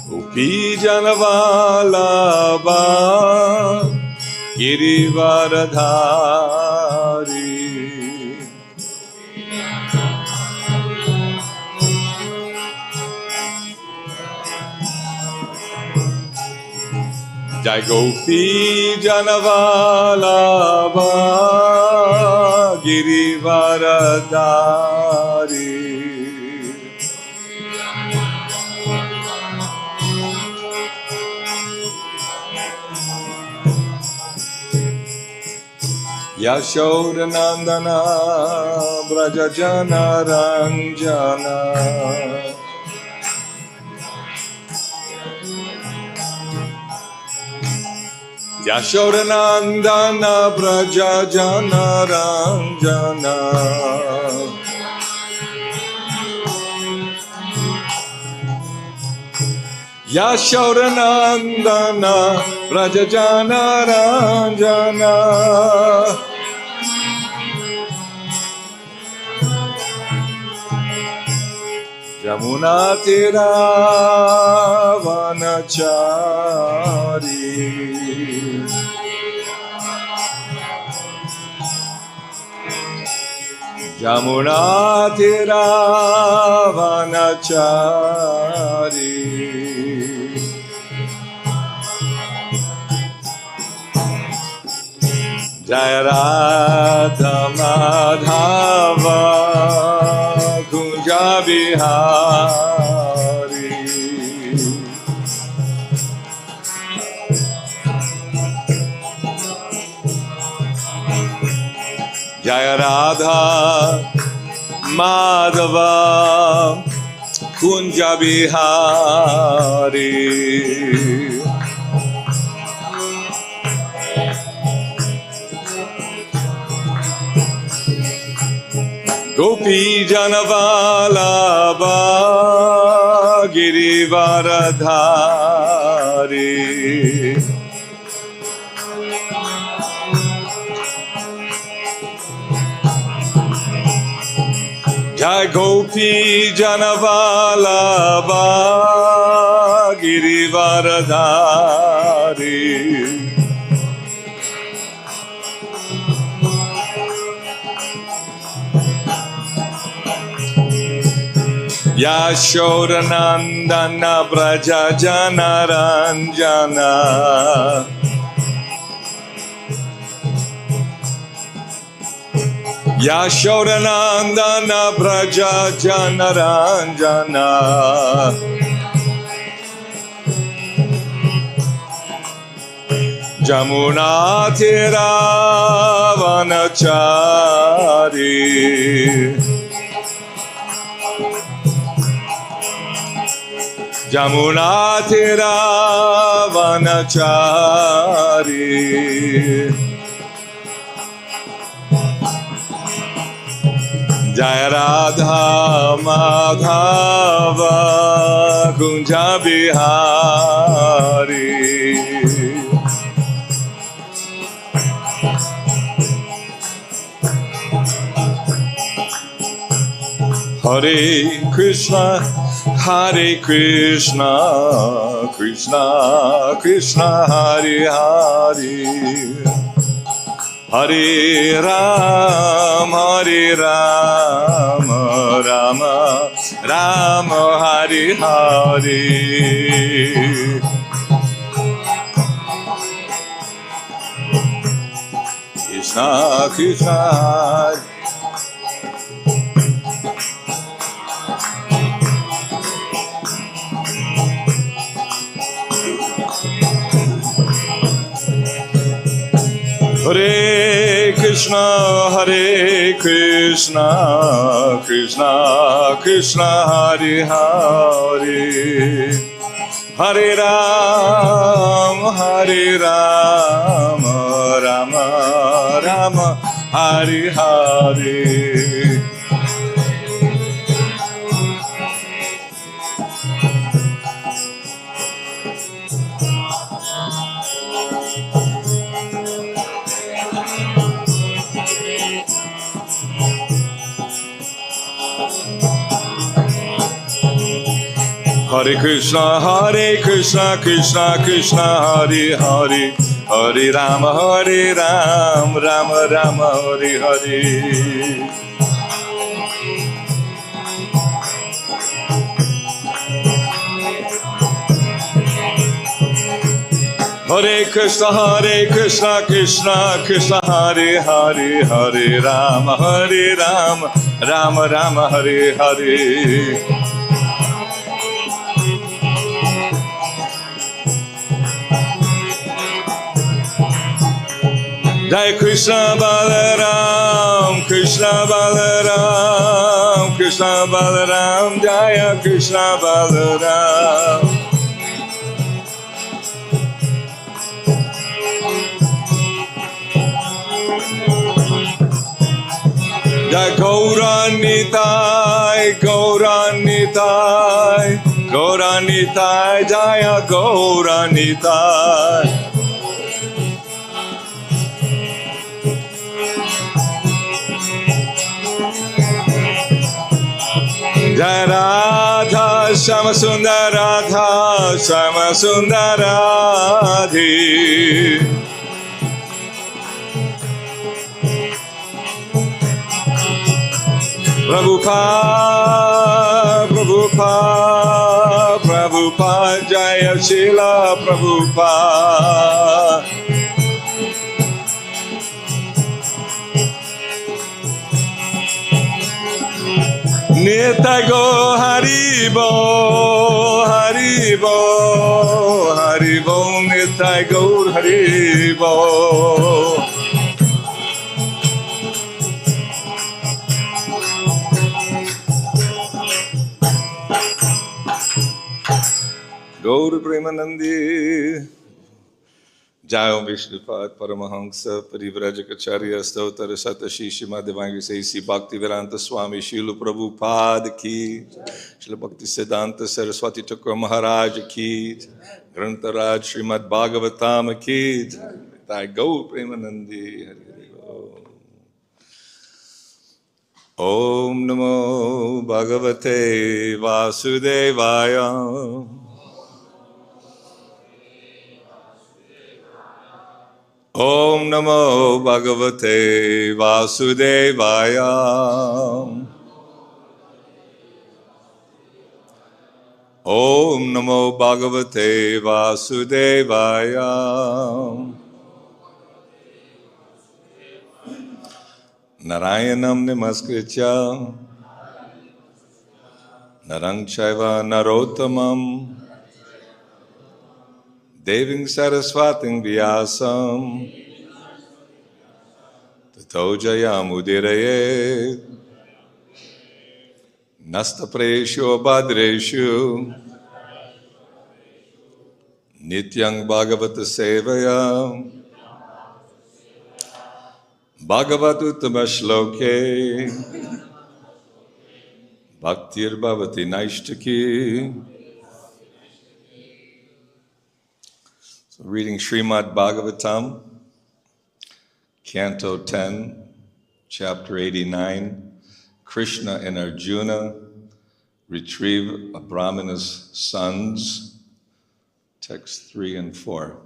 Gopi Janavalabha Girivaradhari Jai Gopi Janavalabha Girivaradhari Yashodanandana Brajajana Ranjana Yashodanandana Brajajana Ranjana Yashodanandana Brajajana Ranjana Yamuna Tira Vanachari Yamuna Tira Vanachari Jaya Radha Madhava Kunja Bihari Jaya Radha Madhava Kunja Bihari Gopi Janavalabha Girivaradhari Jai Gopi Janavalabha Girivaradhari Yashodanandana Brajajana Ranjana Yashodanandana Brajajana Ranjana Jamuna Tira Vanachari Jamuna Tira Vanachari Jaya Radha Madhava Kunja Bihari Hare Krishna Hare Krishna, Krishna Krishna, Hare Hare, Hare Rama, Rama Rama, Hare Hare. Krishna Krishna. Hare Krishna, Krishna Krishna, Hare Hare, Hare Rama, Rama Rama, Hare Hare. Hare Krishna, Krishna Krishna, Hare Hare, Hare Rama, Rama Rama, Hare Hare. Hare Krishna, Krishna Krishna, Hare Hare, Hare Rama, Rama Rama, Hare Hare. Jai Krishna Balaram, Krishna Balaram, Krishna Balaram, Jaya Krishna Balaram. Jai Gauranitai, Gauranitai, Gauranitai, Jaya Gauranitai. Jai Radha, Shama Sundar Radha, Shama Sundar Radhi. Prabhupada, Prabhupada, Prabhupada, Jaya Shila Prabhupada. Nitai go Haribo, Haribo, Haribo, Nitai go Haribo. Gaur Premanandi. Jayo Vishnupad Paramahansa Parivrajacharya Stautar Satashi Shimadevangi Saisi Bhakti Vedanta Swami Shilu Prabhupada Ki Shila Bhakti Siddhanta Saraswati Thakur Maharaj Ki Grantaraj Srimad Bhagavatam Ki Jai Gaur Premanandi Hari Hari Om Namo Bhagavate Vasudevaya Om Namo Bhagavate Vasudevaya. Om Namo Bhagavate Vasudevaya. Narayanam Namaskritya Narang Chaiva Narottamam Deving Saraswating Vyasam Tato Jayamudiraye Nasta Preshu Badreshu Nityang Bhagavata Sevaya Bhagavatuttama Shloke Bhaktir Bhavati Naishtaki. So reading Srimad Bhagavatam, Canto 10, Chapter 89, Krishna and Arjuna retrieve a Brahmana's sons, text 3 and 4.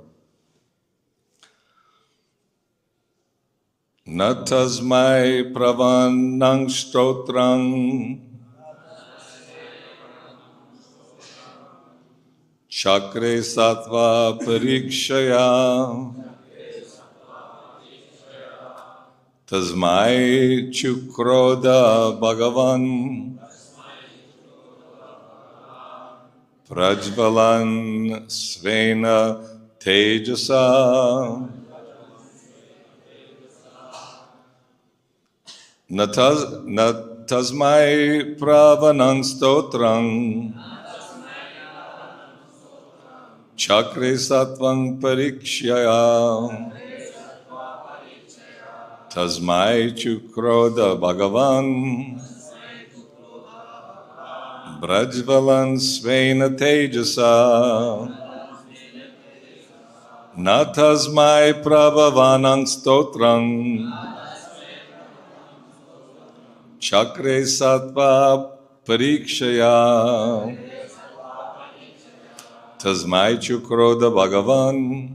Natasmai pravanang stotrang Chakre Sattva Parikshaya Tasmai Chukroda Bhagavan Prajvalan Svena Tejasa Natasmai Pravanang Stotrang Chakre Sattvang Parikshaya Tasmai Chukroda Bhagavan Brajvalan Svena Tejasa Natasmai Prabhavanang Stotrang Chakre Sattva Parikshaya Tasmai Chukroda Bhagavan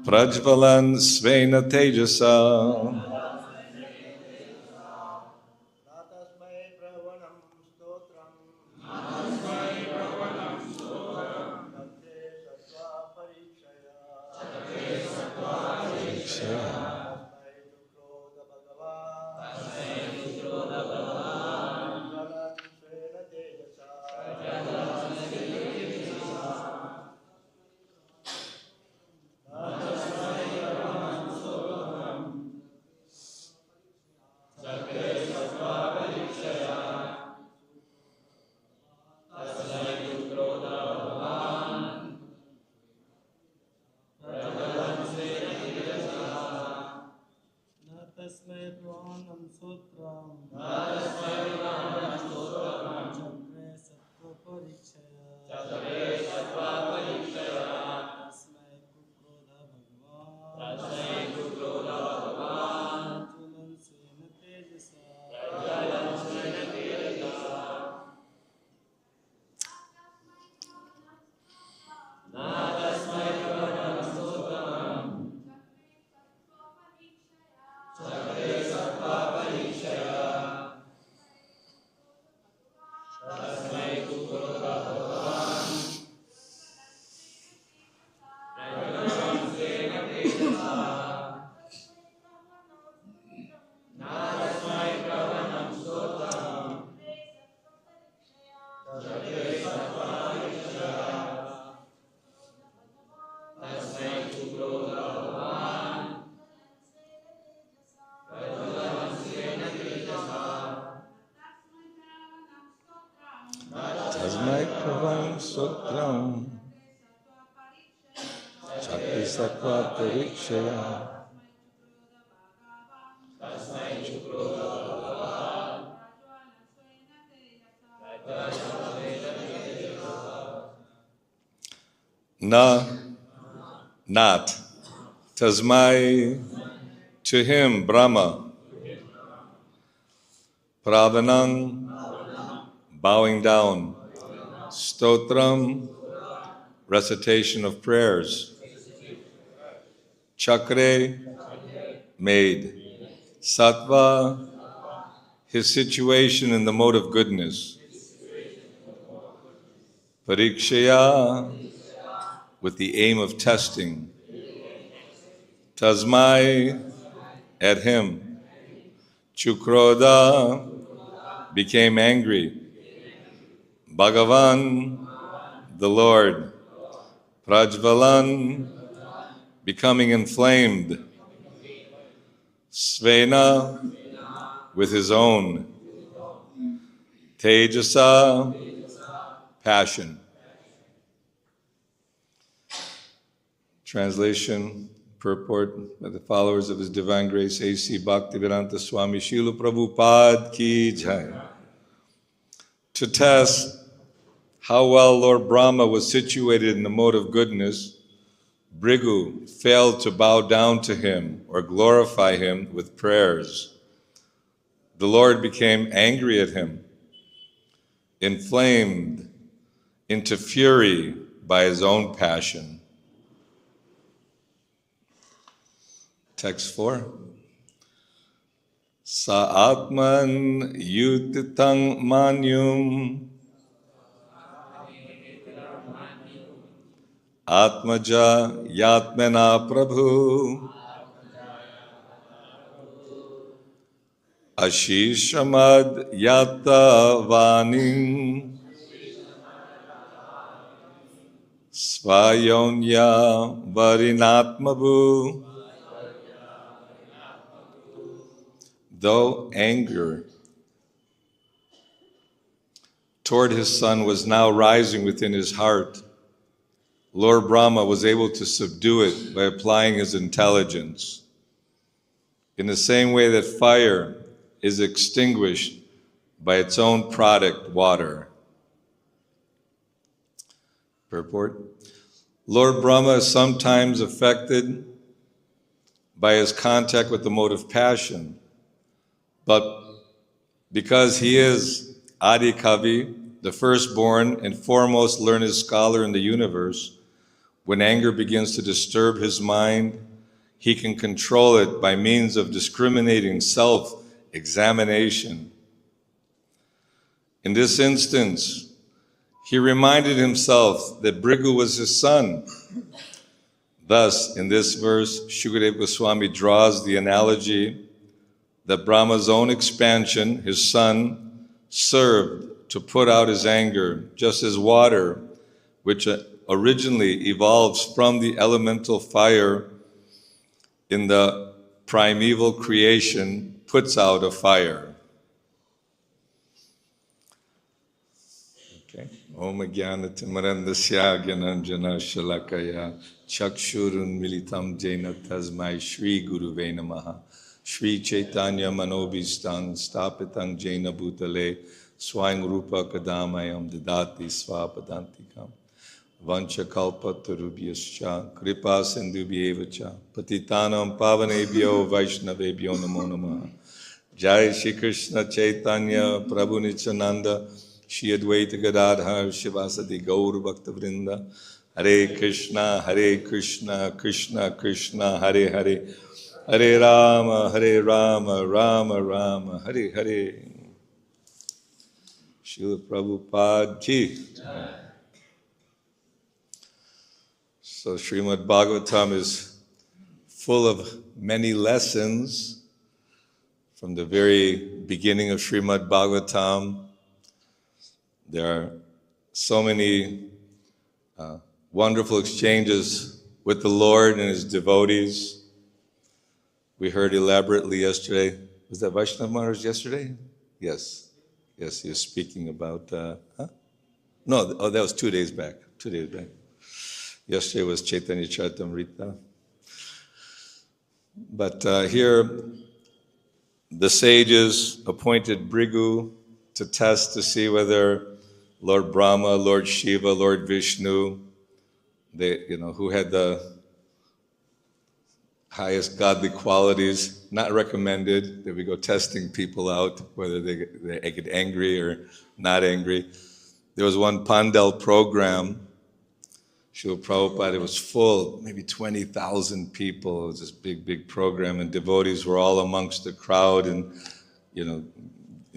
Prajvalan Svena Tejasa Tasmai Pravam Sutram Chakri Sattva Parikshaya Na, not. Tasmai, to him, Brahma. Pravanam, bowing down. Stotram, recitation of prayers. Chakre, made. Sattva, his situation in the mode of goodness. Parikshaya, with the aim of testing. Tasmai, at him. Chukroda, became angry. Bhagavan, the Lord. Prajvalan, becoming inflamed. Svena, with his own. Tejasa, passion. Translation, purport by the followers of His Divine Grace, A.C. Bhaktivedanta Swami Srila Prabhupada Ki Jai. To test how well Lord Brahma was situated in the mode of goodness, Bhrigu failed to bow down to him or glorify him with prayers. The Lord became angry at him, inflamed into fury by his own passion. Text 4. Sa atman yutitang manyum atmaja yatmana prabhu ashishamad yatta vaning svayonya varinatmabu. Though anger toward his son was now rising within his heart, Lord Brahma was able to subdue it by applying his intelligence. In the same way that fire is extinguished by its own product, water. Purport. Lord Brahma is sometimes affected by his contact with the mode of passion, but because he is Adi Kavi, the firstborn and foremost learned scholar in the universe, when anger begins to disturb his mind, he can control it by means of discriminating self-examination. In this instance, he reminded himself that Bhrigu was his son. Thus, in this verse, Shukadeva Goswami draws the analogy that Brahma's own expansion, his son, served to put out his anger, just as water, which originally evolves from the elemental fire in the primeval creation, puts out a fire. Okay. Om Jnana Timarandasya Gyananjana Shalakaya Chakshurun Militam Jena Tasmai Shri Guruve Namaha Shri Chaitanya Manobhistan Stapitang Jena Bhutale Swayam Rupa Kadamayam Dadati Svapadantikam Vancha Kalpa Tarubhyascha Kripa Sindhubhyevacha Patitanam Pavanebhyo Vaishnavebhyo Namo Namaha Jai Shri Krishna Chaitanya Prabhu Nityananda Shri Advaita Gadadhar Shivasati Gaur Bhakta Vrinda Hare Krishna, Krishna Krishna, Hare Hare, Hare Rama, Rama Rama, Hare Hare. Srila Prabhupada ki. So Srimad Bhagavatam is full of many lessons from the very beginning of Srimad Bhagavatam. There are so many wonderful exchanges with the Lord and His devotees. We heard elaborately yesterday. Was that Vaishnav Maharaj yesterday? Yes. Yes, he was speaking about, No, that was 2 days back. 2 days back. Yesterday was Chaitanya Charitamrita. But here, the sages appointed Bhrigu to test to see whether Lord Brahma, Lord Shiva, Lord Vishnu, who had the highest godly qualities, not recommended that we go testing people out, whether they get angry or not angry. There was one Pandal program, Srila Prabhupada, it was full, maybe 20,000 people. It was this big program, and devotees were all amongst the crowd and,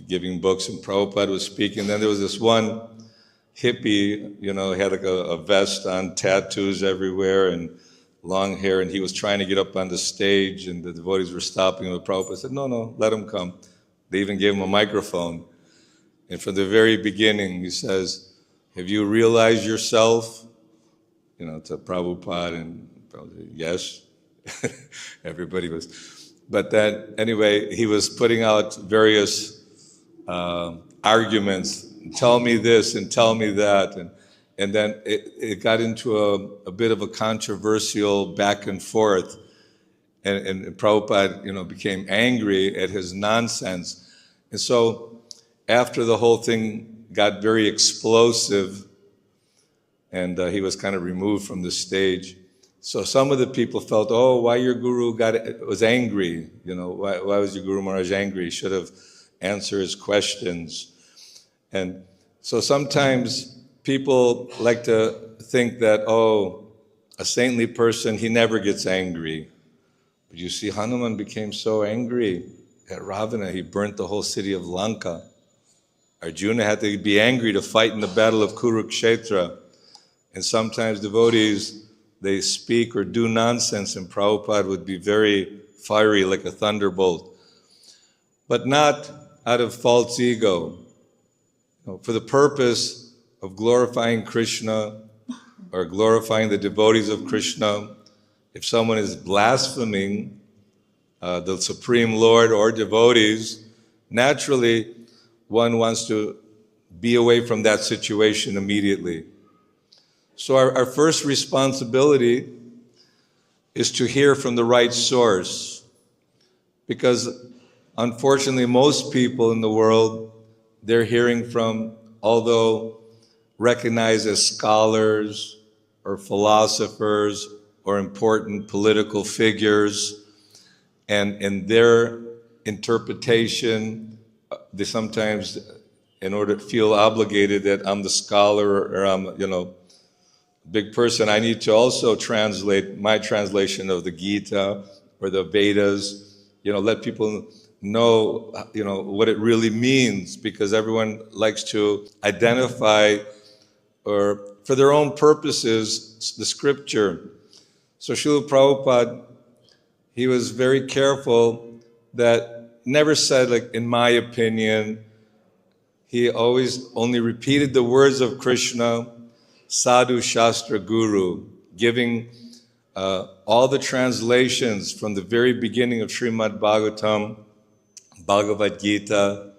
giving books, and Prabhupada was speaking. Then there was this one hippie, had like a vest on, tattoos everywhere, and long hair, and he was trying to get up on the stage, and the devotees were stopping him. And Prabhupada said, no, let him come. They even gave him a microphone. And from the very beginning, he says, have you realized yourself? To Prabhupada, and Prabhupada, yes. Everybody was. But then, anyway, he was putting out various arguments. Tell me this and tell me that. And then it got into a bit of a controversial back and forth. And Prabhupada, became angry at his nonsense. And so after the whole thing got very explosive, and he was kind of removed from the stage. So some of the people felt, why your guru was angry? Why was your Guru Maharaj angry? He should have answered his questions. And so sometimes people like to think that, a saintly person, he never gets angry. But you see, Hanuman became so angry at Ravana, he burnt the whole city of Lanka. Arjuna had to be angry to fight in the battle of Kurukshetra. And sometimes devotees, they speak or do nonsense, and Prabhupada would be very fiery like a thunderbolt. But not out of false ego. For the purpose of glorifying Krishna or glorifying the devotees of Krishna, if someone is blaspheming the Supreme Lord or devotees, naturally one wants to be away from that situation immediately. So our first responsibility is to hear from the right source, because unfortunately most people in the world, they're hearing from, although recognized as scholars or philosophers or important political figures, and in their interpretation, they sometimes in order to feel obligated that I'm the scholar or I'm, big person, I need to also translate my translation of the Gita or the Vedas, let people know, what it really means, because everyone likes to identify or for their own purposes the scripture. So Srila Prabhupada, he was very careful that never said, like, in my opinion. He always only repeated the words of Krishna, Sadhu Shastra Guru, giving all the translations from the very beginning of Srimad Bhagavatam, Bhagavad Gita,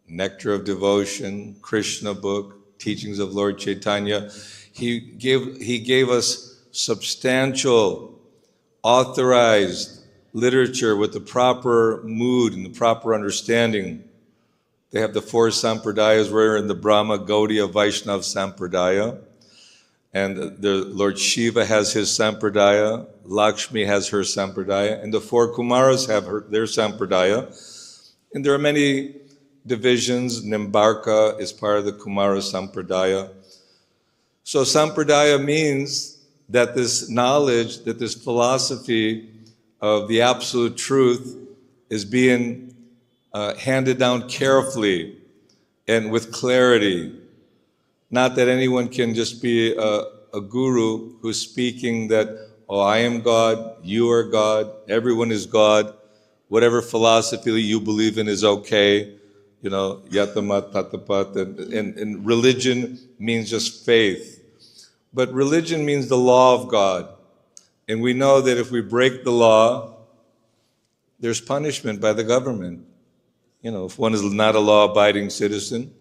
Nectar of Devotion, Krishna book, Teachings of Lord Chaitanya. He gave us substantial, authorized literature with the proper mood and the proper understanding. They have the 4 sampradayas. We're in the Brahma Gaudiya Vaishnava Sampradaya. And the Lord Shiva has his sampradaya, Lakshmi has her sampradaya, and the 4 Kumaras have their sampradaya. And there are many divisions. Nimbarka is part of the Kumara sampradaya. So sampradaya means that this knowledge, that this philosophy of the absolute truth is being handed down carefully and with clarity. Not that anyone can just be a guru who's speaking that, oh, I am God, you are God, everyone is God, whatever philosophy you believe in is okay, yatamat, tatapat, and religion means just faith. But religion means the law of God. And we know that if we break the law, there's punishment by the government. If one is not a law-abiding citizen.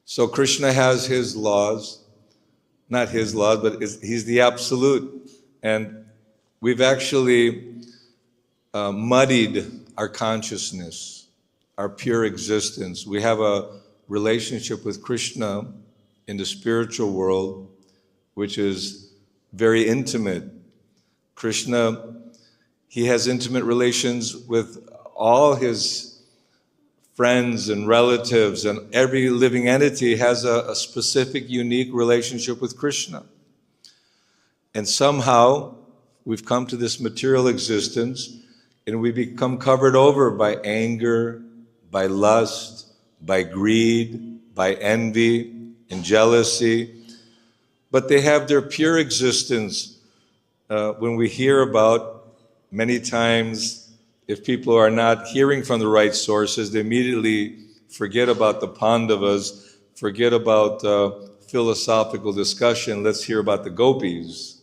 So Krishna has his laws, not his laws, but he's the absolute. And we've actually muddied our consciousness, our pure existence. We have a relationship with Krishna in the spiritual world, which is very intimate. Krishna, he has intimate relations with all his friends and relatives, and every living entity has a specific, unique relationship with Krishna. And somehow we've come to this material existence and we become covered over by anger, by lust, by greed, by envy and jealousy. But they have their pure existence. When we hear about, many times, if people are not hearing from the right sources, they immediately forget about the Pandavas, forget about philosophical discussion. Let's hear about the gopis,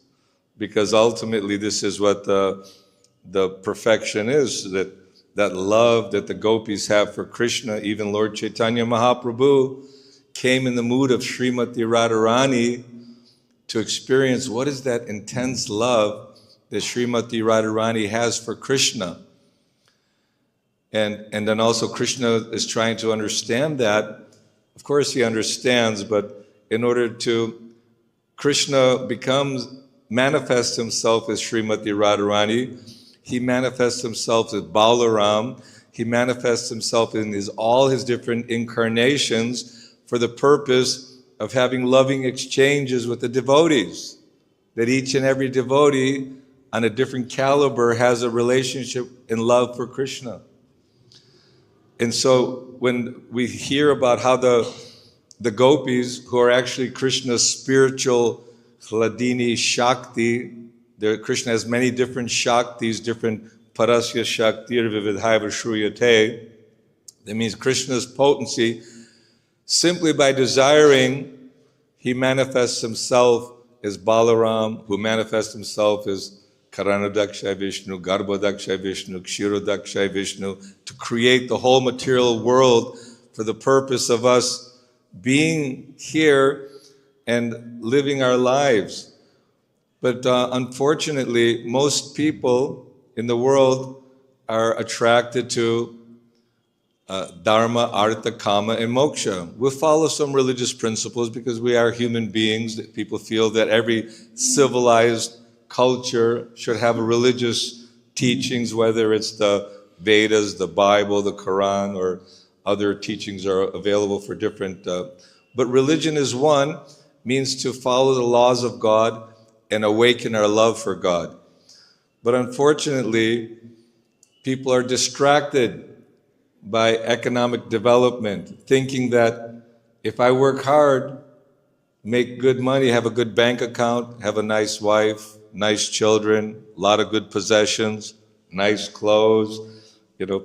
because ultimately this is what the perfection is, that love that the gopis have for Krishna. Even Lord Chaitanya Mahaprabhu came in the mood of Srimati Radharani to experience what is that intense love that Srimati Radharani has for Krishna. And then also Krishna is trying to understand that. Of course he understands, but in order to, Krishna manifests himself as Srimati Radharani. He manifests himself as Balaram. He manifests himself in all his different incarnations for the purpose of having loving exchanges with the devotees. That each and every devotee on a different caliber has a relationship in love for Krishna. And so when we hear about how the gopis, who are actually Krishna's spiritual Hladini Shakti, Krishna has many different Shaktis, different Parasya Shaktir Vividhaiva Shruyate. That means Krishna's potency, simply by desiring, he manifests himself as Balaram, who manifests himself as Karanadakshay Vishnu, Garbhodakshay Vishnu, Kshirodakshay Vishnu, to create the whole material world for the purpose of us being here and living our lives. But unfortunately, most people in the world are attracted to Dharma, Artha, Kama, and Moksha. We'll follow some religious principles because we are human beings. That people feel that every civilized culture should have religious teachings, whether it's the Vedas, the Bible, the Quran, or other teachings are available for different, but religion is one, means to follow the laws of God and awaken our love for God. But unfortunately, people are distracted by economic development, thinking that if I work hard, make good money, have a good bank account, have a nice wife, nice children, a lot of good possessions, nice clothes,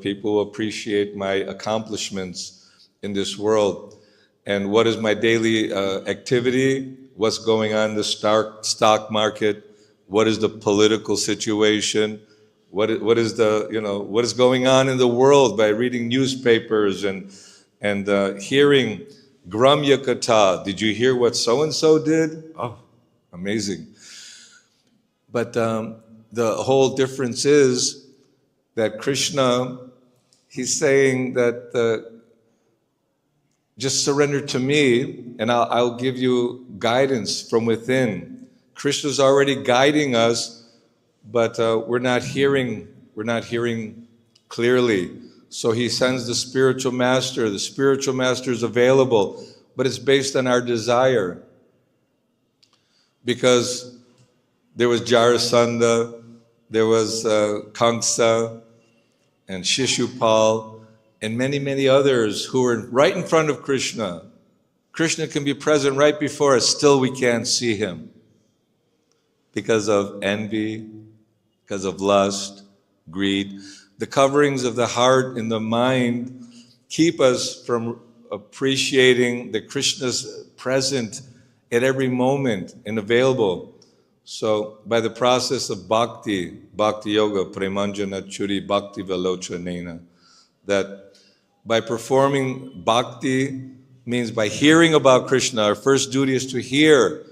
people will appreciate my accomplishments in this world. And what is my daily activity? What's going on in the stock market? What is the political situation? What is what is going on in the world by reading newspapers and hearing Gramya Katha. Did you hear what so-and-so did? Oh, amazing. But the whole difference is that Krishna, he's saying that just surrender to me and I'll give you guidance from within. Krishna's already guiding us, but we're not hearing clearly. So he sends the spiritual master. The spiritual master is available, but it's based on our desire. Because there was Jarasandha, there was Kamsa, and Shishupal, and many, many others who were right in front of Krishna. Krishna can be present right before us, still we can't see him. Because of envy, because of lust, greed. The coverings of the heart and the mind keep us from appreciating that Krishna's present at every moment and available. So by the process of bhakti yoga, premanjana churi bhakti velochanena, that by performing bhakti means by hearing about Krishna, our first duty is to hear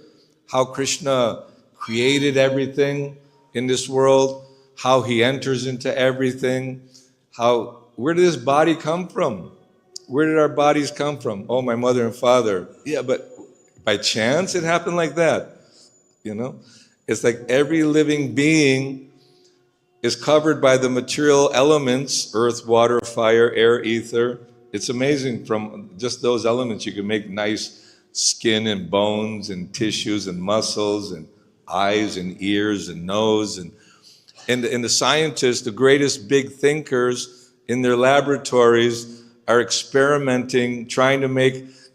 how Krishna created everything in this world, how he enters into everything, where did this body come from? Where did our bodies come from? Oh, my mother and father. Yeah, but by chance it happened like that, It's like every living being is covered by the material elements, earth, water, fire, air, ether. It's amazing, from just those elements you can make nice skin and bones and tissues and muscles and eyes and ears and nose. And the scientists, the greatest big thinkers in their laboratories are experimenting, trying to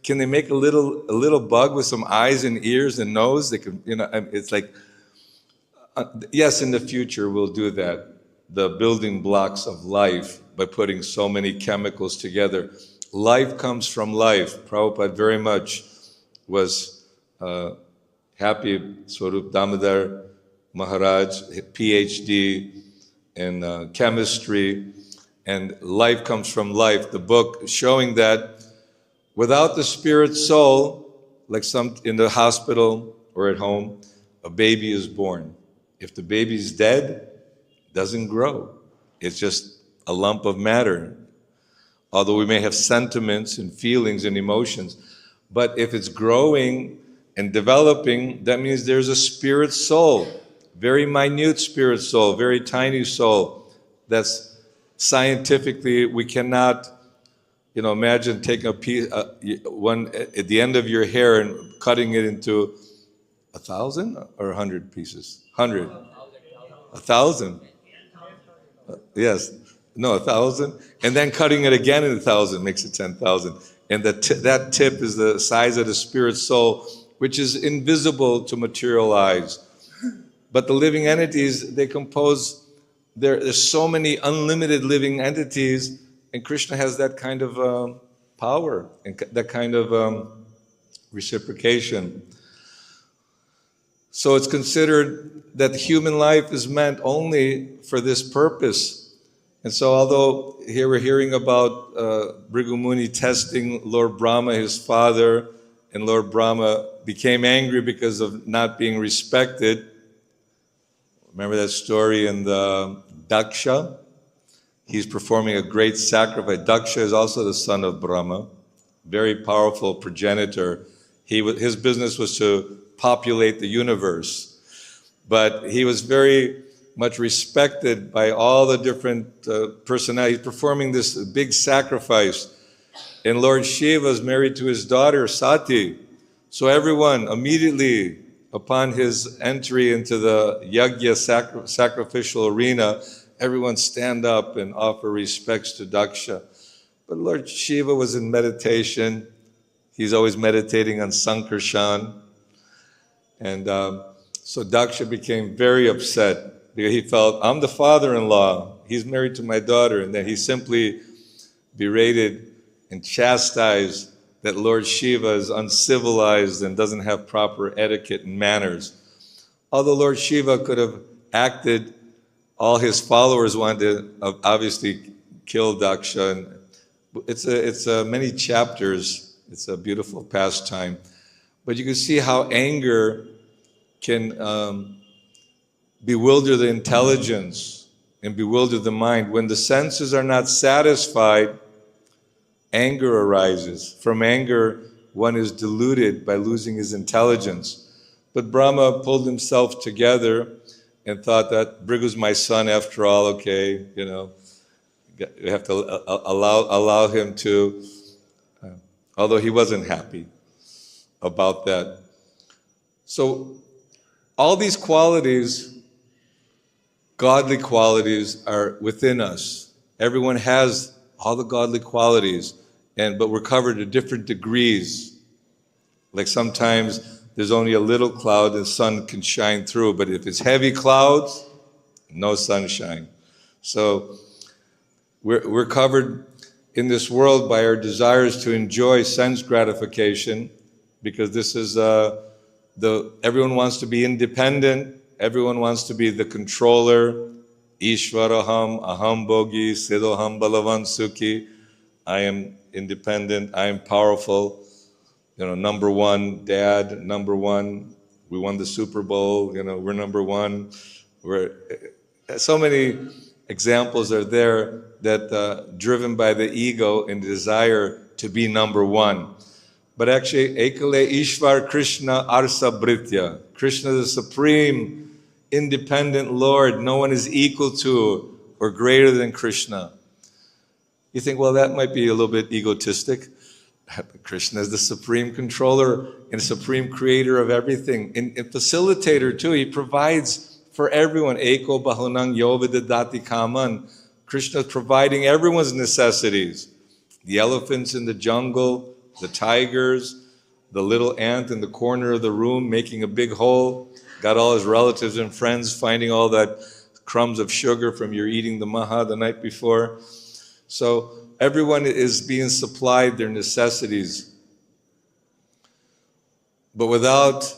can they make a little bug with some eyes and ears and nose? They can, it's like, yes, in the future we'll do that. The building blocks of life by putting so many chemicals together. Life comes from life. Prabhupada very much was happy, Swarup Damodar Maharaj, PhD in chemistry, and life comes from life. The book showing that without the spirit soul, like some in the hospital or at home, a baby is born. If the baby's dead, it doesn't grow. It's just a lump of matter. Although we may have sentiments and feelings and emotions, but if it's growing and developing, that means there's a spirit soul, very minute spirit soul, very tiny soul. That's scientifically, we cannot, imagine taking a piece, one at the end of your hair and cutting it into 1,000 or 100 pieces? 100. 1,000. Yes. No, 1,000. And then cutting it again in 1,000 makes it 10,000. And that tip is the size of the spirit soul, which is invisible to material eyes. But the living entities, they compose, there's so many unlimited living entities, and Krishna has that kind of power and that kind of reciprocation. So it's considered that human life is meant only for this purpose. And so although here we're hearing about Bhrigu Muni testing Lord Brahma, his father, and Lord Brahma became angry because of not being respected. Remember that story in the Daksha? He's performing a great sacrifice. Daksha is also the son of Brahma, very powerful progenitor. His business was to populate the universe, but he was very much respected by all the different personalities. He's performing this big sacrifice, And Lord Shiva is married to his daughter, Sati. So everyone immediately upon his entry into the yajna sacrificial arena, everyone stand up and offer respects to Daksha. But Lord Shiva was in meditation. He's always meditating on Sankarshan. And so Daksha became very upset because he felt, I'm the father-in-law. He's married to my daughter. And then he simply berated and chastised that Lord Shiva is uncivilized and doesn't have proper etiquette and manners. Although Lord Shiva could have acted, all his followers wanted to obviously kill Daksha. And it's many chapters. It's a beautiful pastime. But you can see how anger can bewilder the intelligence and bewilder the mind. When the senses are not satisfied, anger arises. From anger, one is deluded by losing his intelligence. But Brahma pulled himself together and thought that Bhrigu's my son after all, okay, you have to allow him to, although he wasn't happy about that. So all these qualities, godly qualities, are within us. Everyone has all the godly qualities, but we're covered to different degrees. Like sometimes there's only a little cloud and the sun can shine through, but if it's heavy clouds, no sunshine. So we're covered in this world by our desires to enjoy sense gratification, because this is everyone wants to be independent, everyone wants to be the controller. Ishvaraham, aham bogi, siddhaham balavan sukhi. I am independent, I am powerful. Number one, dad, number one. We won the Super Bowl, we're number one. So many examples are there that driven by the ego and desire to be number one. But actually, Ekale Ishvar Krishna Arsa Britya. Krishna is the supreme independent Lord. No one is equal to or greater than Krishna. You think, well, that might be a little bit egotistic. Krishna is the supreme controller and supreme creator of everything. And facilitator too. He provides for everyone. Eko bahunang yovidadati kaman. Krishna is providing everyone's necessities. The elephants in the jungle, the tigers, the little ant in the corner of the room making a big hole, got all his relatives and friends finding all that crumbs of sugar from your eating the maha the night before. So everyone is being supplied their necessities. But without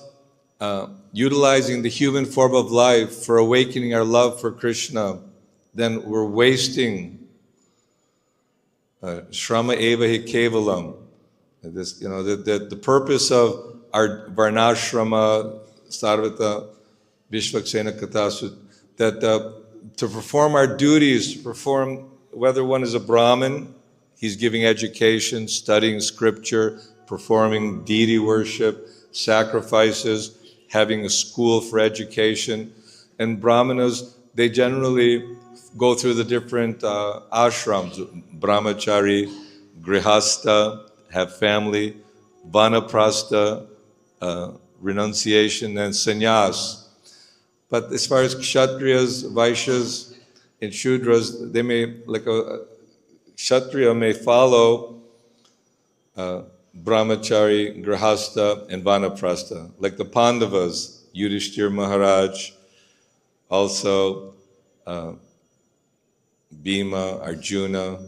utilizing the human form of life for awakening our love for Krishna, then we're wasting shrama eva hi kevalam. The purpose of our varnashrama, Sarvata Vishvaksena Kathasu, that to perform our duties, to perform, whether one is a Brahmin, he's giving education, studying scripture, performing deity worship, sacrifices, having a school for education. And Brahmanas, they generally go through the different ashrams, brahmachari, grihastha, have family, vanaprastha, renunciation, and sannyas. But as far as kshatriyas, vaishyas, and shudras, they may, like a kshatriya may follow brahmachari, grihastha, and vanaprastha. Like the Pandavas, Yudhishthira Maharaj, also Bhima, Arjuna,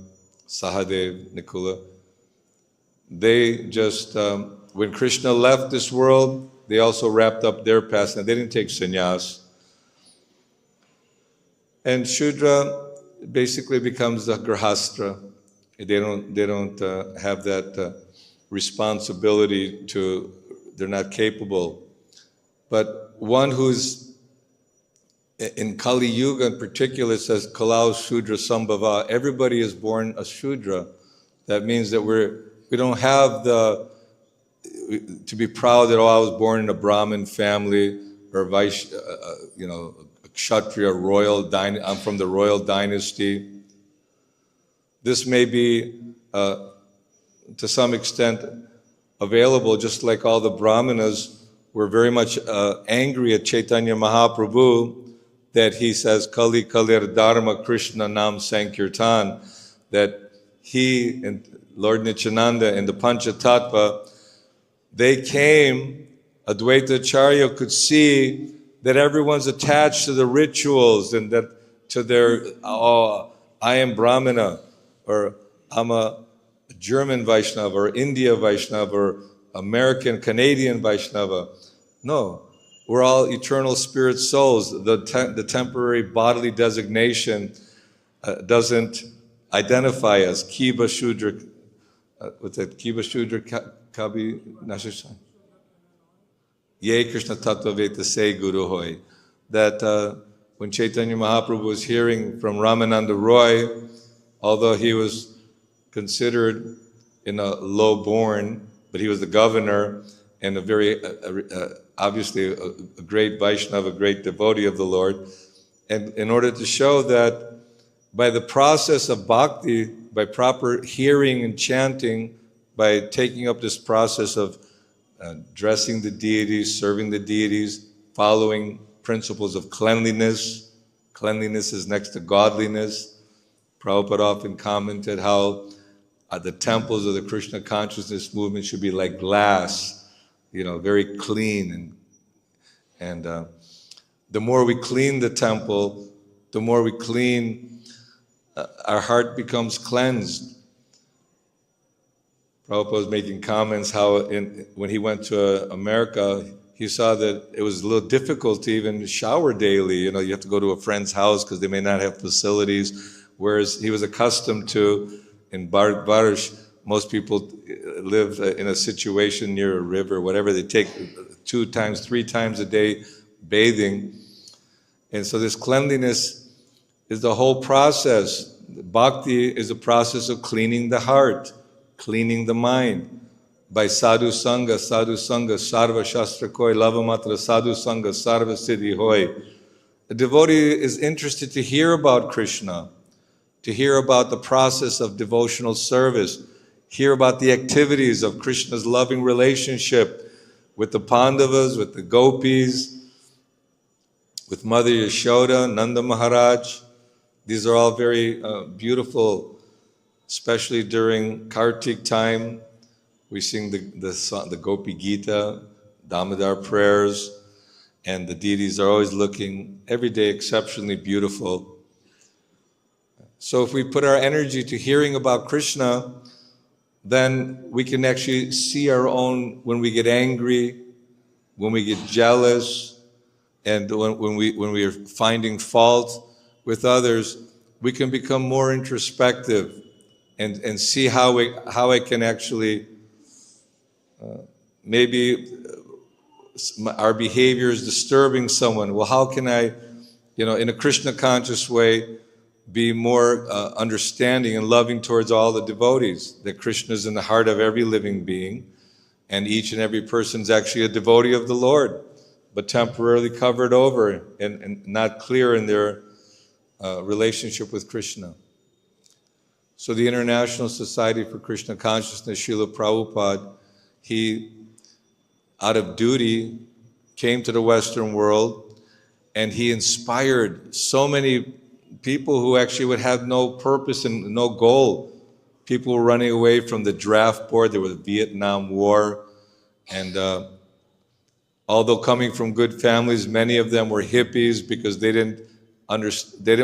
Sahadev, Nikula. They just, when Krishna left this world, they also wrapped up their past, and they didn't take sannyas. And Shudra basically becomes the grihastra. They don't have that responsibility to, they're not capable. But one who's, in Kali Yuga in particular, it says Kalau Shudra Sambhava. Everybody is born a Shudra. That means that we don't have to be proud that, I was born in a Brahmin family, or a Kshatriya royal dynasty. I'm from the royal dynasty. This may be to some extent available, just like all the Brahmanas were very much angry at Chaitanya Mahaprabhu that he says, Kali Kalir Dharma Krishna Nam Sankirtan, that he and Lord Nityananda and the Pancha Tattva, they came, Advaita Acharya could see that everyone's attached to the rituals and that to their, oh, I am Brahmana, or I'm a German Vaishnava, or India Vaishnava, or American, Canadian Vaishnava. No, we're all eternal spirit souls. The temporary bodily designation doesn't identify us. Kiba Shudra, what's that? Kiba Shudra Kabi Nashashan. Ye Krishna Tattva Veta Se Guru Hoy. That when Chaitanya Mahaprabhu was hearing from Ramananda Roy, although he was considered in a low born, but he was the governor and a very, obviously a great Vaishnava, a great devotee of the Lord. And in order to show that by the process of bhakti, by proper hearing and chanting, by taking up this process of dressing the deities, serving the deities, following principles of cleanliness. Cleanliness is next to godliness. Prabhupada often commented how the temples of the Krishna consciousness movement should be like glass, very clean. And the more we clean the temple, the more we clean, our heart becomes cleansed. Prabhupada was making comments how when he went to America, he saw that it was a little difficult to even shower daily. You have to go to a friend's house because they may not have facilities. Whereas he was accustomed to, in Bharat, most people live in a situation near a river, whatever. They take 2 times, 3 times a day bathing. And so this cleanliness is the whole process. Bhakti is a process of cleaning the heart, cleaning the mind. By sadhu sangha, sarva shastra koi, lavamatra sadhu sangha, sarva siddhi hoy. A devotee is interested to hear about Krishna, to hear about the process of devotional service, hear about the activities of Krishna's loving relationship with the Pandavas, with the gopis, with Mother Yashoda, Nanda Maharaj. These are all very beautiful, especially during Kartik time. We sing the Gopi Gita, Damodar prayers, and the deities are always looking every day exceptionally beautiful. So if we put our energy to hearing about Krishna, then we can actually see our own, when we get angry, when we get jealous, and when we are finding fault with others, we can become more introspective and see how I can actually maybe our behavior is disturbing someone. Well, how can I, in a Krishna conscious way, be more understanding and loving towards all the devotees, that Krishna is in the heart of every living being, and each and every person is actually a devotee of the Lord, but temporarily covered over and not clear in their relationship with Krishna. So the International Society for Krishna Consciousness, Srila Prabhupada, he, out of duty, came to the Western world, and he inspired so many people who actually would have no purpose and no goal. People were running away from the draft board. There was the Vietnam War. And although coming from good families, many of them were hippies because they didn't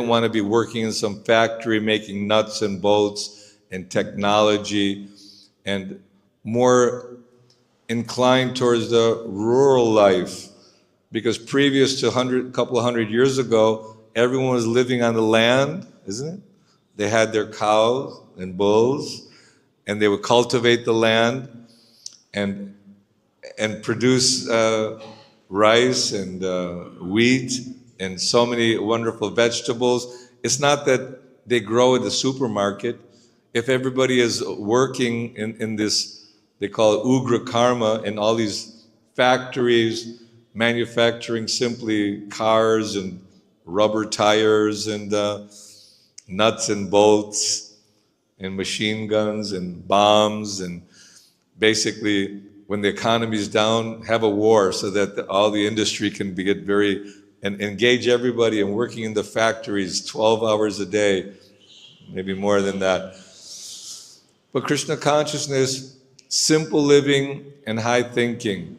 want to be working in some factory making nuts and bolts and technology, and more inclined towards the rural life. Because previous to a couple of hundred years ago, everyone was living on the land, isn't it? They had their cows and bulls, and they would cultivate the land and produce rice and wheat and so many wonderful vegetables. It's not that they grow in the supermarket. If everybody is working in this, they call it Ugra Karma, in all these factories, manufacturing simply cars and rubber tires and nuts and bolts, and machine guns and bombs, and basically, when the economy's down, have a war so that all the industry can get very, and engage everybody in working in the factories 12 hours a day, maybe more than that. But Krishna consciousness, simple living and high thinking.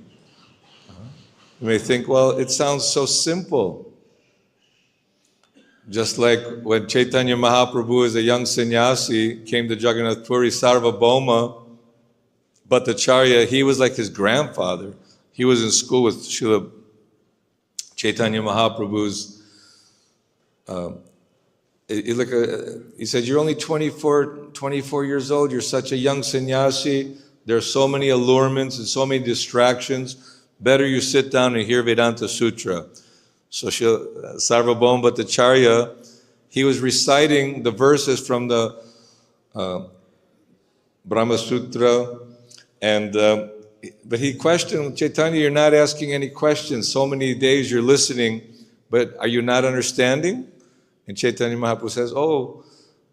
You may think, well, it sounds so simple. Just like when Chaitanya Mahaprabhu, as a young sannyasi, came to Jagannath Puri, Sarvabhauma Bhattacharya, he was like his grandfather. He was in school with Srila Chaitanya Mahaprabhu's. He said, you're only 24 years old, you're such a young sannyasi, there are so many allurements and so many distractions, better you sit down and hear Vedanta Sutra. So Sarvabhauma Bhattacharya, he was reciting the verses from the Brahma Sutra, but he questioned, Chaitanya, you're not asking any questions. So many days you're listening, but are you not understanding? And Chaitanya Mahaprabhu says, oh,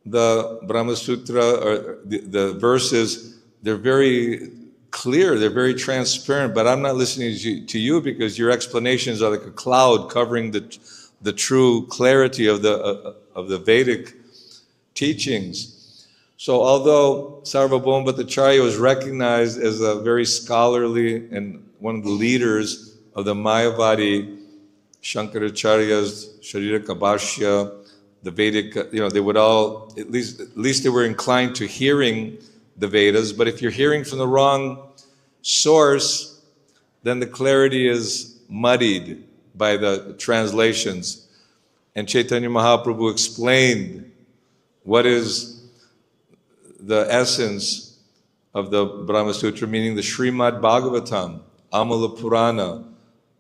the Brahma Sutra, or the verses, they're very clear, they're very transparent, but I'm not listening to you because your explanations are like a cloud covering the true clarity of the Vedic teachings. So although Sarvabhauma Bhattacharya was recognized as a very scholarly and one of the leaders of the Mayavadi Shankaracharya's Shariraka Bhashya, the Vedic, they would all, at least they were inclined to hearing the Vedas, but if you're hearing from the wrong source, then the clarity is muddied by the translations. And Chaitanya Mahaprabhu explained what is the essence of the Brahma Sutra, meaning the Srimad Bhagavatam, Amala Purana,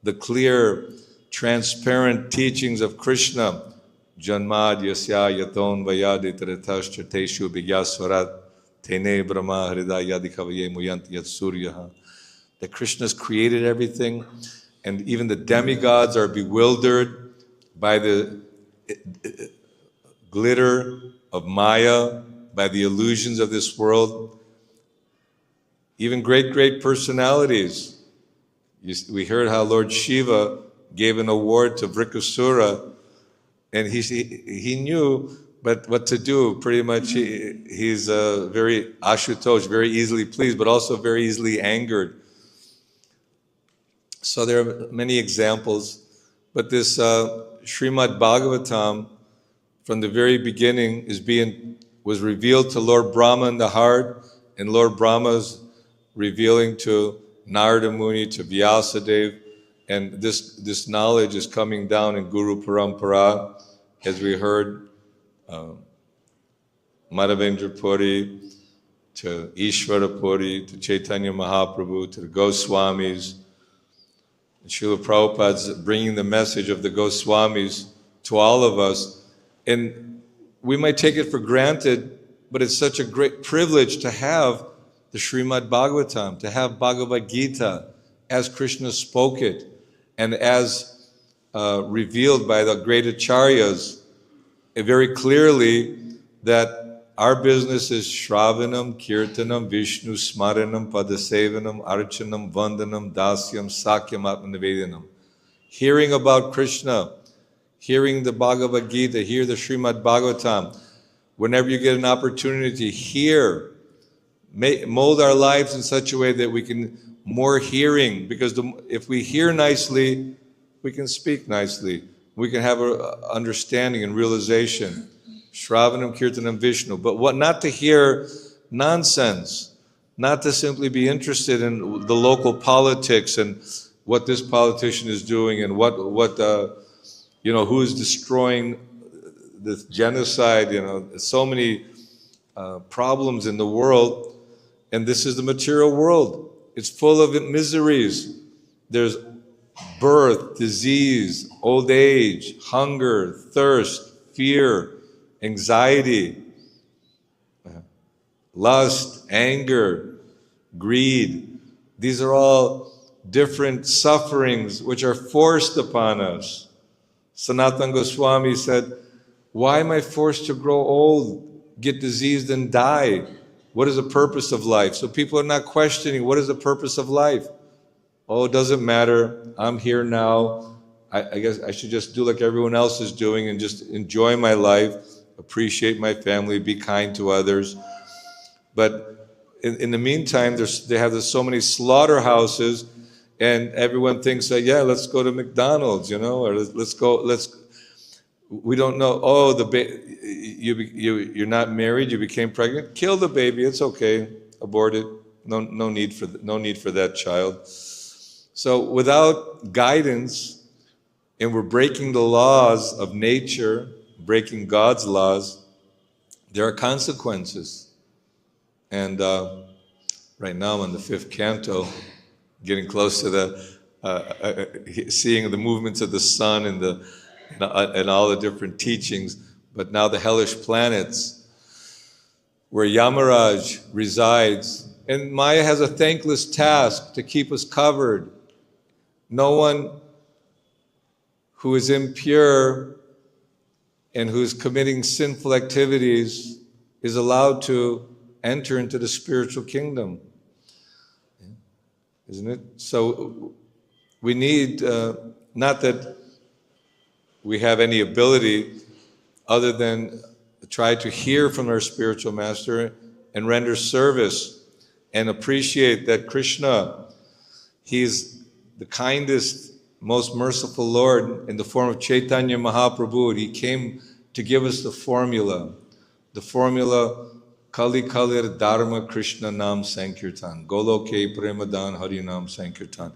the clear, transparent teachings of Krishna, Janmad Yasya Yaton Vayadi Taretascha Teshu Vigyaswarat Tene Brahma Hridayadikavaye Muyant Yat Suryaha. That Krishna's created everything, and even the demigods are bewildered by the glitter of Maya, by the illusions of this world. Even great personalities. We heard how Lord Shiva gave an award to Vrikasura, and he knew but what to do. Pretty much he's very Ashutosh, very easily pleased, but also very easily angered. So there are many examples, but this Srimad Bhagavatam from the very beginning was revealed to Lord Brahma in the heart, and Lord Brahma's revealing to Narada Muni, to Vyasadeva, and this knowledge is coming down in Guru Parampara, as we heard Madhavendra Puri, to Ishvara Puri, to Chaitanya Mahaprabhu, to the Goswamis. And Srila Prabhupada's bringing the message of the Goswamis to all of us. And we might take it for granted, but it's such a great privilege to have the Srimad Bhagavatam, to have Bhagavad Gita as Krishna spoke it, and as revealed by the great acharyas, very clearly that our business is Shravanam, Kirtanam, Vishnu, Smaranam, Padasevanam, Archanam, Vandanam, Dasyam, Sakyam, Atmanivedanam. Hearing about Krishna, hearing the Bhagavad Gita, hear the Srimad Bhagavatam. Whenever you get an opportunity, hear. Mold our lives in such a way that we can more hearing, because if we hear nicely, we can speak nicely. We can have an understanding and realization. Shravanam, Kirtanam, Vishnu. But what not to hear nonsense, not to simply be interested in the local politics and what this politician is doing and who is destroying this genocide, so many problems in the world. And this is the material world. It's full of miseries. There's birth, disease, old age, hunger, thirst, fear, anxiety, lust, anger, greed. These are all different sufferings which are forced upon us. Sanatana Goswami said, why am I forced to grow old? get diseased and die. What is the purpose of life? So people are not questioning, what is the purpose of life? Oh, it doesn't matter. I'm here now. I guess I should just do like everyone else is doing and just enjoy my life, appreciate my family, be kind to others. But in the meantime, they have so many slaughterhouses, and everyone thinks that, yeah, let's go to McDonald's, or we don't know. Oh, you're not married, you became pregnant, kill the baby, it's okay, abort it. No need for that child. So without guidance, and we're breaking the laws of nature, breaking God's laws, there are consequences. And right now I'm in the 5th canto, getting close to seeing the movements of the sun and all the different teachings. But now the hellish planets, where Yamaraj resides. And Maya has a thankless task to keep us covered. No one who is impure and who's committing sinful activities is allowed to enter into the spiritual kingdom. Isn't it? So we need, not that we have any ability other than try to hear from our spiritual master and render service and appreciate that Krishna, He's the kindest, most merciful Lord in the form of Chaitanya Mahaprabhu. He came to give us the formula Kali Kalir Dharma Krishna Nam Sankirtan, Goloke Premadan Hari Nam Sankirtan.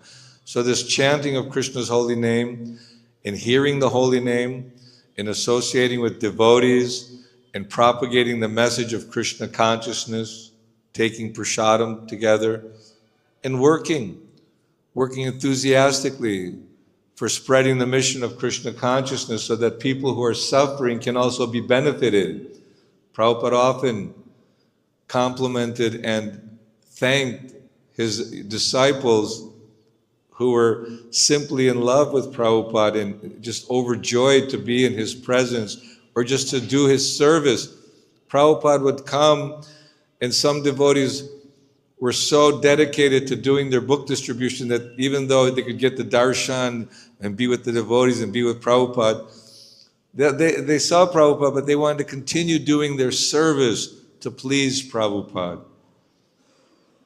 So this chanting of Krishna's holy name and hearing the holy name and associating with devotees and propagating the message of Krishna consciousness, taking prasadam together and working enthusiastically for spreading the mission of Krishna consciousness so that people who are suffering can also be benefited. Prabhupada often complimented and thanked his disciples who were simply in love with Prabhupada and just overjoyed to be in his presence or just to do his service. Prabhupada would come, and some devotees were so dedicated to doing their book distribution that even though they could get the darshan and be with the devotees and be with Prabhupada, they saw Prabhupada, but they wanted to continue doing their service to please Prabhupada.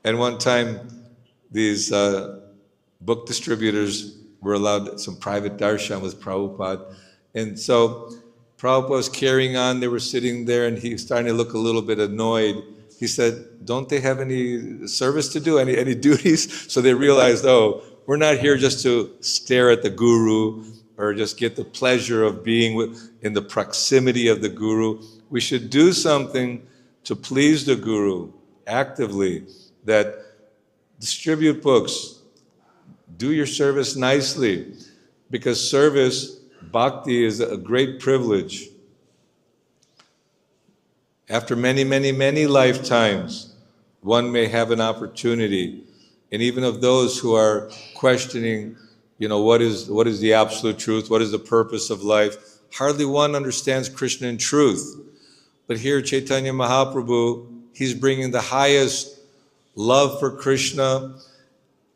And one time, these book distributors were allowed some private darshan with Prabhupada. And so Prabhupada was carrying on, they were sitting there, and he was starting to look a little bit annoyed. He said, don't they have any service to do, any duties? So they realized, oh, we're not here just to stare at the guru or just get the pleasure of being in the proximity of the guru. We should do something to please the guru actively, that distribute books, do your service nicely, because service, bhakti, is a great privilege. After many, many, many lifetimes, one may have an opportunity. And even of those who are questioning, what is the absolute truth? What is the purpose of life? Hardly one understands Krishna in truth. But here, Chaitanya Mahaprabhu, he's bringing the highest love for Krishna,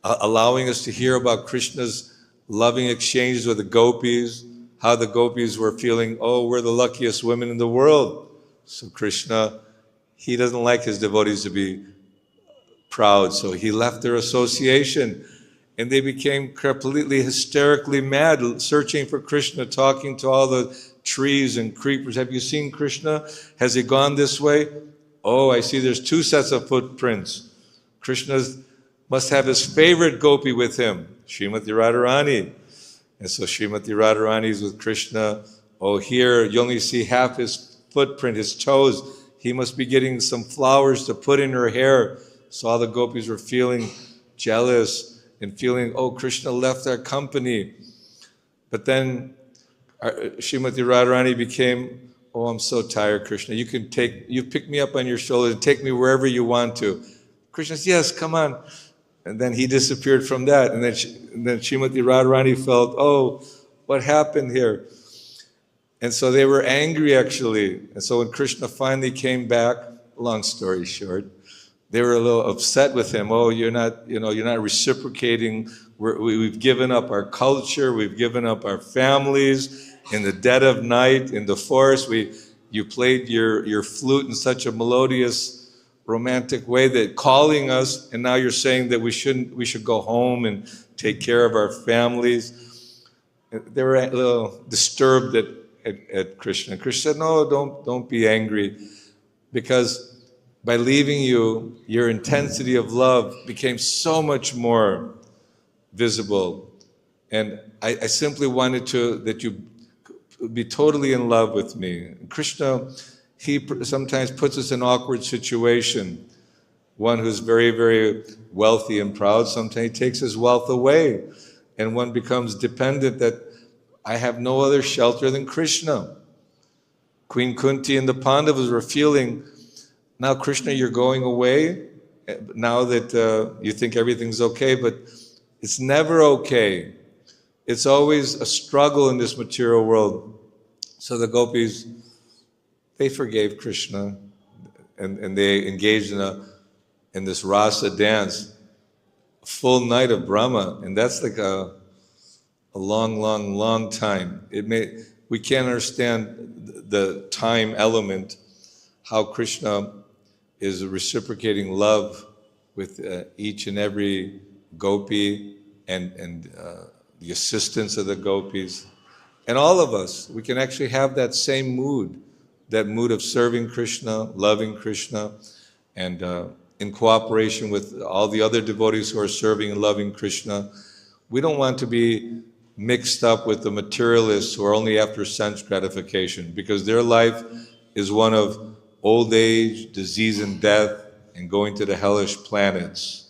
allowing us to hear about Krishna's loving exchanges with the gopis, how the gopis were feeling, oh, we're the luckiest women in the world. So Krishna, he doesn't like his devotees to be proud, so he left their association, and they became completely hysterically mad, searching for Krishna, talking to all the trees and creepers. Have you seen Krishna? Has he gone this way? Oh, I see there's 2 sets of footprints. Krishna must have his favorite gopi with him, Srimati Radharani. And so Srimati Radharani is with Krishna. Oh, here you only see half his footprint, his toes. He must be getting some flowers to put in her hair. So all the gopis were feeling jealous and feeling, oh, Krishna left our company. But then Srimati Radharani became, oh, I'm so tired, Krishna. You pick me up on your shoulder and take me wherever you want to. Krishna says, yes, come on. And then he disappeared from that. And then Srimati Radharani felt, oh, what happened here? And so they were angry, actually. And so when Krishna finally came back, long story short, they were a little upset with him. Oh, you're not reciprocating. We've given up our culture. We've given up our families. In the dead of night, in the forest, you played your flute in such a melodious, romantic way that calling us, and now you're saying that we should go home and take care of our families. They were a little disturbed at Krishna. Krishna said, no, don't be angry, because by leaving you, your intensity of love became so much more visible. And I simply wanted that you be totally in love with me. Krishna, he sometimes puts us in awkward situation. One who's very, very wealthy and proud, sometimes he takes his wealth away, and one becomes dependent that I have no other shelter than Krishna. Queen Kunti and the Pandavas were feeling, now Krishna, you're going away, now that you think everything's okay, but it's never okay. It's always a struggle in this material world. So the gopis, they forgave Krishna, and they engaged in this rasa dance, a full night of Brahma, and that's like a long time. We can't understand the time element, how Krishna is reciprocating love with each and every gopi, and the assistance of the gopis. And all of us, we can actually have that same mood, that mood of serving Krishna, loving Krishna, and in cooperation with all the other devotees who are serving and loving Krishna. We don't want to be mixed up with the materialists who are only after sense gratification, because their life is one of old age, disease and death, and going to the hellish planets.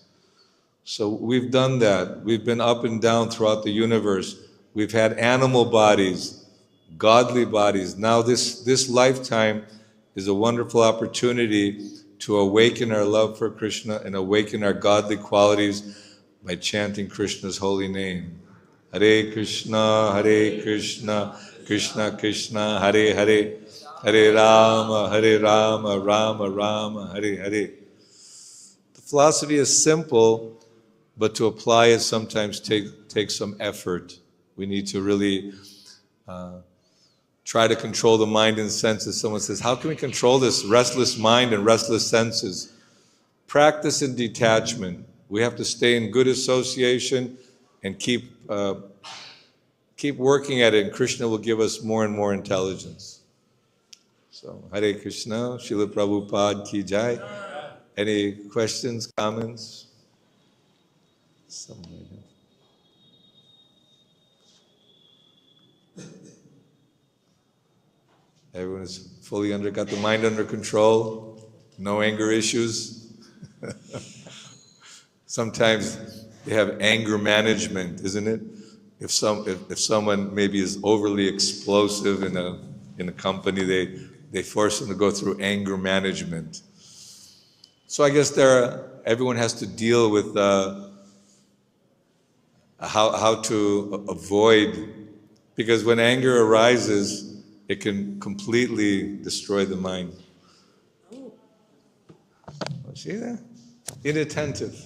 So we've done that. We've been up and down throughout the universe. We've had animal bodies, godly bodies. Now this lifetime is a wonderful opportunity to awaken our love for Krishna and awaken our godly qualities by chanting Krishna's holy name. Hare Krishna, Krishna Krishna, Hare Hare, Hare Rama, Rama Rama, Hare Hare. The philosophy is simple, but to apply it sometimes takes some effort. We need to really try to control the mind and senses. Someone says, how can we control this restless mind and restless senses? Practice in detachment. We have to stay in good association and keep working at it, and Krishna will give us more and more intelligence. So, Hare Krishna, Srila Prabhupada ki jai. Any questions, comments? Everyone is fully got the mind under control, no anger issues. Sometimes they have anger management, isn't it? If someone maybe is overly explosive in a company, they force them to go through anger management. So I guess everyone has to deal with how to avoid, because when anger arises, it can completely destroy the mind. Oh, see that? Inattentive.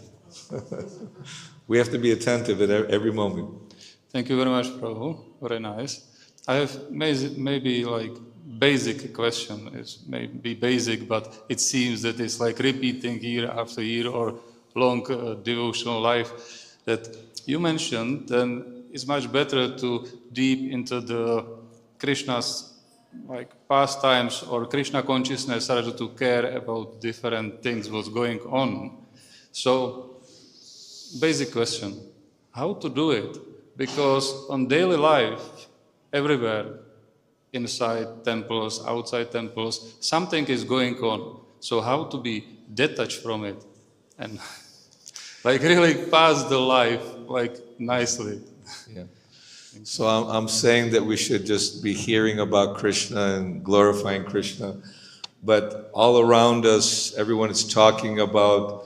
We have to be attentive at every moment. Thank you very much, Prabhu. Very nice. I have maybe like basic question. It's maybe basic, but it seems that it's like repeating year after year or long devotional life. That you mentioned, then it's much better to deep into the Krishna's like pastimes or Krishna consciousness rather to care about different things what's going on. So, basic question, how to do it? Because on daily life, everywhere, inside temples, outside temples, something is going on. So how to be detached from it and like really pass the life like nicely. Yeah. So I'm saying that we should just be hearing about Krishna and glorifying Krishna, but all around us, everyone is talking about,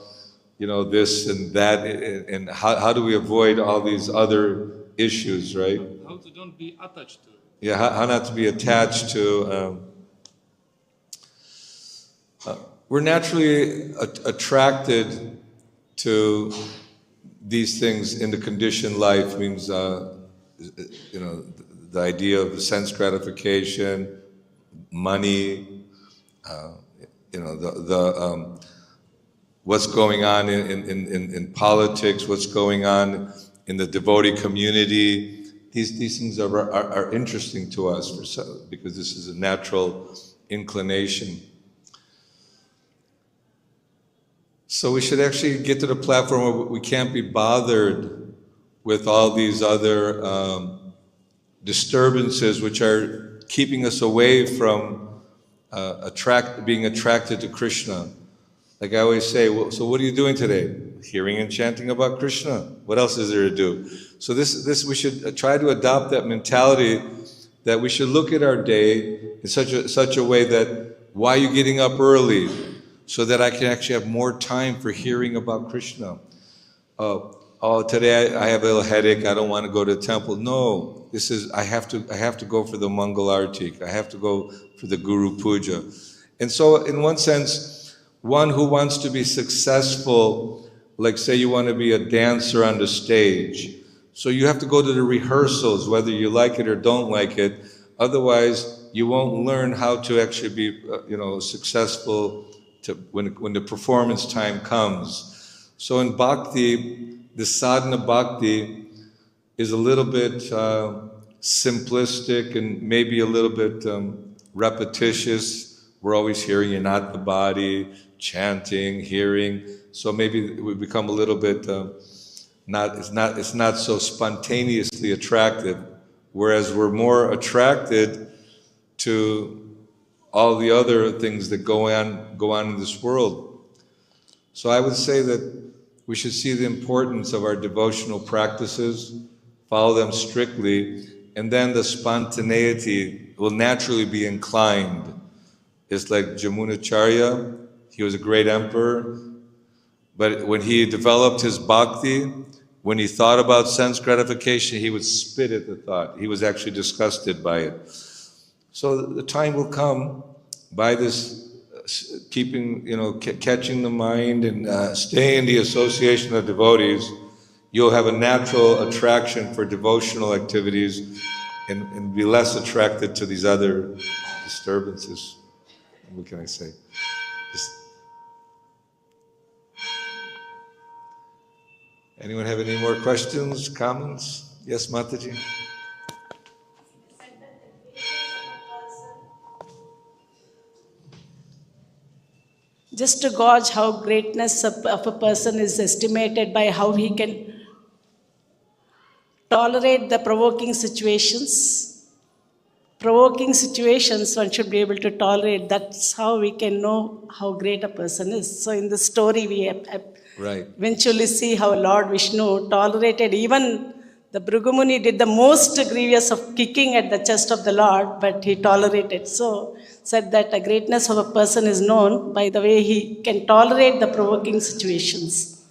this and that, and how do we avoid all these other issues, right? how to don't be attached to it. Yeah, how not to be attached to. We're naturally attracted to these things in the conditioned life. Means the idea of sense gratification, money, what's going on in politics, what's going on in the devotee community. These things are interesting to us because this is a natural inclination. So we should actually get to the platform where we can't be bothered with all these other disturbances which are keeping us away from being attracted to Krishna. Like I always say, well, so what are you doing today? Hearing and chanting about Krishna. What else is there to do? So this we should try to adopt that mentality that we should look at our day in such a way that why are you getting up early? So that I can actually have more time for hearing about Krishna. Today I have a little headache. I don't want to go to the temple. No, this is I have to go for the Mangal Arti. I have to go for the Guru Puja. And so, in one sense, one who wants to be successful, like say you want to be a dancer on the stage, so you have to go to the rehearsals, whether you like it or don't like it. Otherwise, you won't learn how to actually be, successful. When the performance time comes. So in bhakti, the sadhana bhakti is a little bit simplistic and maybe a little bit repetitious. We're always hearing you're not the body, chanting, hearing. So maybe we become a little bit it's not so spontaneously attractive. Whereas we're more attracted to all the other things that go on in this world. So I would say that we should see the importance of our devotional practices, follow them strictly, and then the spontaneity will naturally be inclined. It's like Jamunacharya, he was a great emperor, but when he developed his bhakti, when he thought about sense gratification, he would spit at the thought. He was actually disgusted by it. So the time will come by this keeping, catching the mind and staying in the association of devotees, you'll have a natural attraction for devotional activities and be less attracted to these other disturbances. What can I say? Anyone have any more questions, comments? Yes, Mataji? Just to gauge how greatness of a person is estimated by how he can tolerate the provoking situations. Provoking situations one should be able to tolerate. That's how we can know how great a person is. So in the story we eventually see how Lord Vishnu tolerated even the Bhrigumuni did the most grievous of kicking at the chest of the Lord, but he tolerated. So said that the greatness of a person is known by the way he can tolerate the provoking situations.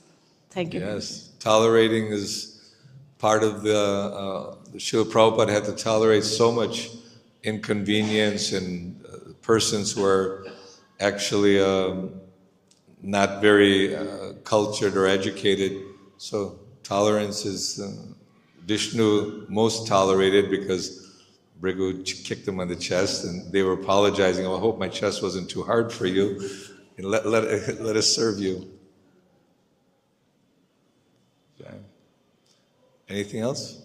Thank you. Yes, tolerating is part of the Srila Prabhupada had to tolerate so much inconvenience and persons who are actually not very cultured or educated. So tolerance is Vishnu most tolerated because Bhrigu kicked him on the chest and they were apologizing. Oh, I hope my chest wasn't too hard for you. And let us serve you. Okay. Anything else?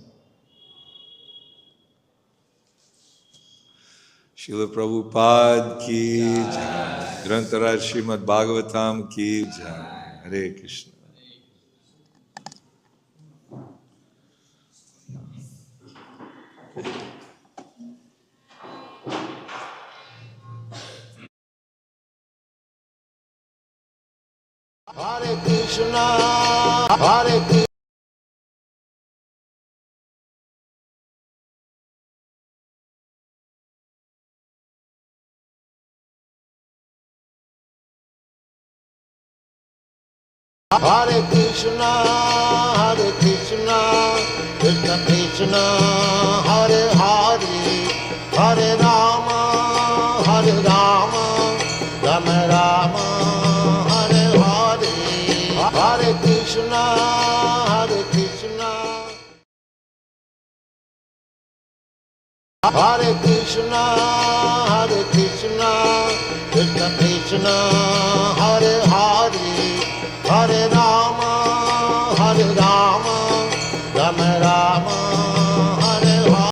Srila Prabhupada ki jai. Grantaraj Srimad Bhagavatam ki jai. Hare Krishna. Hare Krishna, Hare Krishna. Hare Krishna, Krishna Krishna, Hare Rama, Hare Rama, Rama Rama, Hare Hare, Hare Krishna, Hare Krishna, Hare Krishna, Hare Krishna.